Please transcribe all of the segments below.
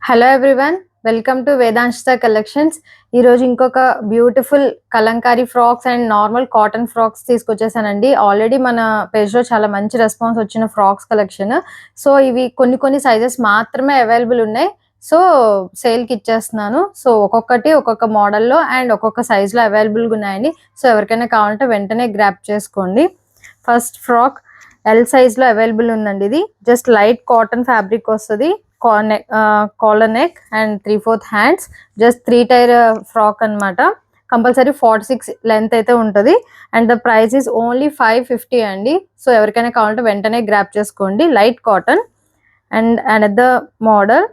Hello everyone, welcome to Vedanshita collections. ఈరోజు ఇంకొక beautiful kalamkari frocks and normal cotton frocks తీసుకొచ్చేసానండి. Already మన పేజ్లో చాలా మంచి రెస్పాన్స్ వచ్చిన ఫ్రాక్స్ కలెక్షన్. సో ఇవి కొన్ని సైజెస్ మాత్రమే అవైలబుల్ ఉన్నాయి. సో సేల్కి ఇచ్చేస్తున్నాను. సో ఒక్కొక్కటి ఒక్కొక్క మోడల్లో అండ్ ఒక్కొక్క సైజులో అవైలబుల్గా ఉన్నాయండి. సో ఎవరికైనా కావాలంటే వెంటనే గ్రాప్ చేసుకోండి. ఫస్ట్ ఫ్రాక్ ఎల్ సైజ్లో అవైలబుల్ ఉందండి. ఇది జస్ట్ లైట్ కాటన్ ఫ్యాబ్రిక్ వస్తుంది. Collar neck and 3/4 hands, just 3 tier frock అనమాట. కంపల్సరీ 46 లెంత్ అయితే ఉంటుంది. And the price is only 550 అండి. సో ఎవరికైనా కావాలంటే వెంటనే గ్రాప్ చేసుకోండి. Light cotton and another model.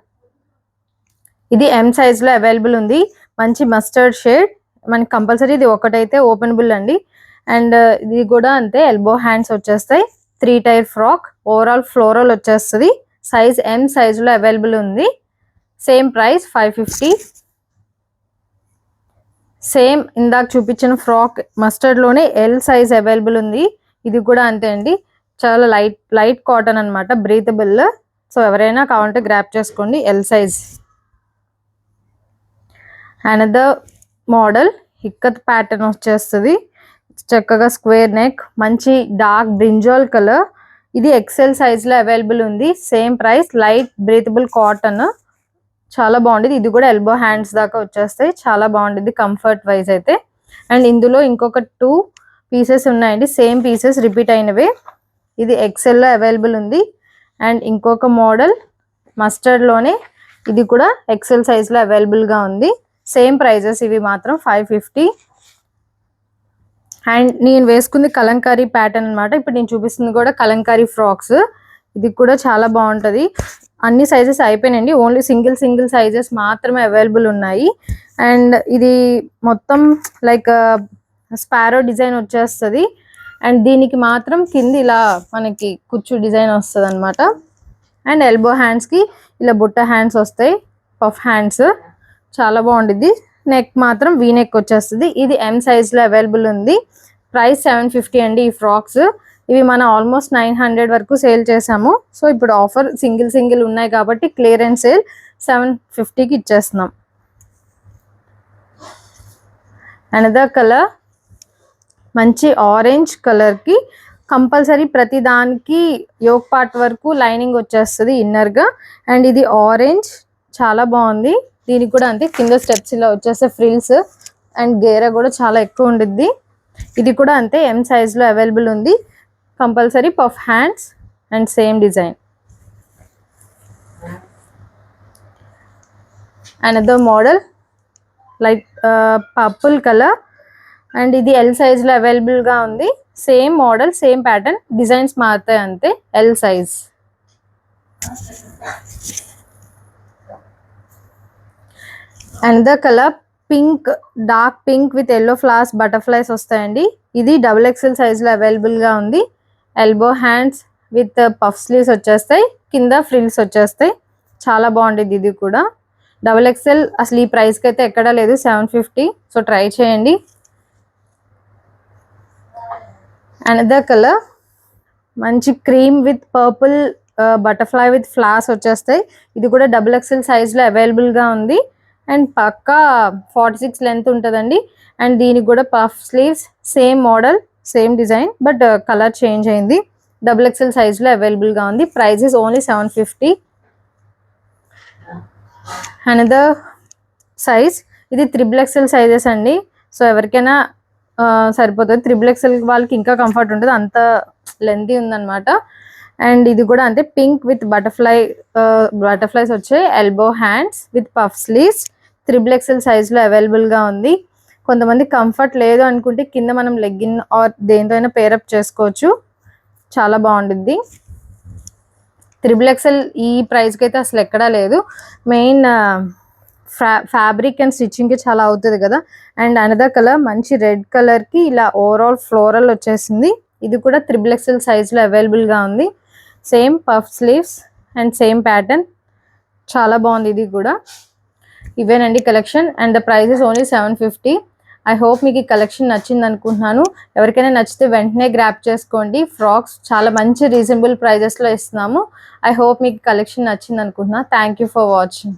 ఇది ఎం సైజ్లో అవైలబుల్ ఉంది. మంచి మస్టర్డ్ షేడ్. మనకి కంపల్సరీ ఇది ఒకటైతే ఓపెనబుల్ అండి. అండ్ ఇది కూడా అంతే, ఎల్బో హ్యాండ్స్ వచ్చేస్తాయి. 3 టైర్ ఫ్రాక్, ఓవరాల్ ఫ్లోరల్ వచ్చేస్తుంది. సైజ్ ఎం సైజులో అవైలబుల్ ఉంది. Same price 550. సేమ్ ఇందాక చూపించిన ఫ్రాక్ మస్టర్డ్లోనే ఎల్ సైజ్ అవైలబుల్ ఉంది. ఇది కూడా అంతే అండి, చాలా లైట్ కాటన్ అనమాట, బ్రీతబుల్. సో ఎవరైనా కావాలంటే గ్రాప్ చేసుకోండి. L size. అనదర్ మోడల్ హిక్కత్ ప్యాటర్న్ వచ్చేస్తుంది. చక్కగా స్క్వేర్ నెక్, మంచి డార్క్ బ్రింజాల్ కలర్. ఇది ఎక్సెల్ సైజ్లో అవైలబుల్ ఉంది. Same price, light breathable cotton, చాలా బాగుంటుంది. ఇది కూడా ఎల్బో హ్యాండ్స్ దాకా వచ్చేస్తాయి. చాలా బాగుంటుంది కంఫర్ట్ వైజ్ అయితే. అండ్ ఇందులో ఇంకొక 2 పీసెస్ ఉన్నాయండి, సేమ్ పీసెస్ రిపీట్ అయినవే. ఇది ఎక్సెల్లో అవైలబుల్ ఉంది. అండ్ ఇంకొక మోడల్ మస్టర్డ్లోనే, ఇది కూడా ఎక్సెల్ సైజ్లో అవైలబుల్గా ఉంది. సేమ్ ప్రైజెస్ ఇవి మాత్రం 550. అండ్ నేను వేసుకుంది కలంకారీ ప్యాటర్న్ అనమాట. ఇప్పుడు నేను చూపిస్తుంది కూడా కలంకారీ ఫ్రాక్స్. ఇది కూడా చాలా బాగుంటుంది. అన్ని సైజెస్ అయిపోయినాయండి, ఓన్లీ సింగిల్ సైజెస్ మాత్రమే అవైలబుల్ ఉన్నాయి. అండ్ ఇది మొత్తం లైక్ స్పారో డిజైన్ వచ్చేస్తుంది. అండ్ దీనికి మాత్రం కింద ఇలా మనకి కుచ్చు డిజైన్ వస్తుంది అనమాట. అండ్ ఎల్బో హ్యాండ్స్కి ఇలా బుట్ట హ్యాండ్స్ వస్తాయి, పఫ్ హ్యాండ్స్. చాలా బాగుంటుంది. నెక్ మాత్రం వీ నెక్ వచ్చేస్తుంది. ఇది ఎం సైజ్లో అవైలబుల్ ఉంది. ప్రైస్ 750 అండి ఈ ఫ్రాక్స్. ఇవి మనం ఆల్మోస్ట్ 900 వరకు సేల్ చేసాము. సో ఇప్పుడు ఆఫర్ సింగిల్ ఉన్నాయి కాబట్టి క్లియరెన్స్ సేల్ 750కి ఇచ్చేస్తున్నాం. అనదర్ కలర్ మంచి ఆరెంజ్ కలర్కి కంపల్సరీ ప్రతి దానికి యోక్ పార్ట్ వరకు లైనింగ్ వచ్చేస్తుంది ఇన్నర్గా. అండ్ ఇది ఆరెంజ్, చాలా బాగుంది. దీనికి కూడా అంతే, కింద స్టెప్స్ ఇలా వచ్చేస్తే ఫ్రిల్స్ అండ్ గేర కూడా చాలా ఎక్కువ ఉండిద్ది. ఇది కూడా అంతే, ఎం సైజ్లో అవైలబుల్ ఉంది. Compulsory puff hands and same design. Another model like purple colour. And ఇది ఎల్ సైజ్లో అవైలబుల్గా ఉంది. Same model, same pattern, designs మారుతాయి అంతే. L size. Another colour pink, dark pink with yellow flowers, butterflies వస్తాయండి. ఇది XXL సైజ్లో అవైలబుల్గా ఉంది. Elbow hands with puff sleeves వచ్చేస్తాయి, కింద ఫ్రిల్స్ వచ్చేస్తాయి. చాలా బాగుంటుంది ఇది కూడా. XXL అసలు ఈ ప్రైస్కి అయితే ఎక్కడా లేదు, 750. సో ట్రై చేయండి. అనదర్ కలర్ మంచి cream with purple butterfly with flowers వచ్చేస్తాయి. ఇది కూడా XXL సైజ్లో అవైలబుల్గా ఉంది. అండ్ పక్కా 46 లెంత్ ఉంటుందండి. అండ్ దీనికి కూడా puff sleeves, same model, same design, but colour change అయింది. XXL సైజ్లో అవైలబుల్గా ఉంది. Price is only 750. Another size, ఇది XXL సైజెస్ అండి. సో ఎవరికైనా సరిపోతుంది. XXL వాళ్ళకి ఇంకా కంఫర్ట్ ఉంటుంది, అంత లెంతీ ఉందన్నమాట. అండ్ ఇది కూడా అంతే, పింక్ విత్ బటర్ఫ్లైస్ వచ్చాయి. Elbow hands with puff sleeves, XXL సైజ్లో అవైలబుల్గా ఉంది. కొంతమంది కంఫర్ట్ లేదు అనుకుంటే కింద మనం లెగ్గిన్ ఆర్ దేంతో అయినా పేరప్ చేసుకోవచ్చు. చాలా బాగుంటుంది. XXL ఈ ప్రైస్కి అయితే అసలు ఎక్కడా లేదు. మెయిన్ ఫ్యాబ్రిక్ అండ్ స్టిచ్చింగ్కి చాలా అవుతుంది కదా. అండ్ అనదర్ కలర్ మంచి రెడ్ కలర్కి ఇలా ఓవరాల్ ఫ్లోరల్ వచ్చేసింది. ఇది కూడా XXL సైజ్లో అవైలబుల్గా ఉంది. Same puff sleeves and same pattern, చాలా బాగుంది ఇది కూడా. ఇవేనండి collection. And the price is only 750. I hope మీకు ఈ కలెక్షన్ నచ్చింది అనుకుంటున్నాను. ఎవరికైనా నచ్చితే వెంటనే గ్రాప్ చేసుకోండి. ఫ్రాక్స్ చాలా మంచి రీజనబుల్ ప్రైజెస్లో ఇస్తున్నాము. ఐ హోప్ మీకు కలెక్షన్ నచ్చింది అనుకుంటున్నాను. Thank you for watching.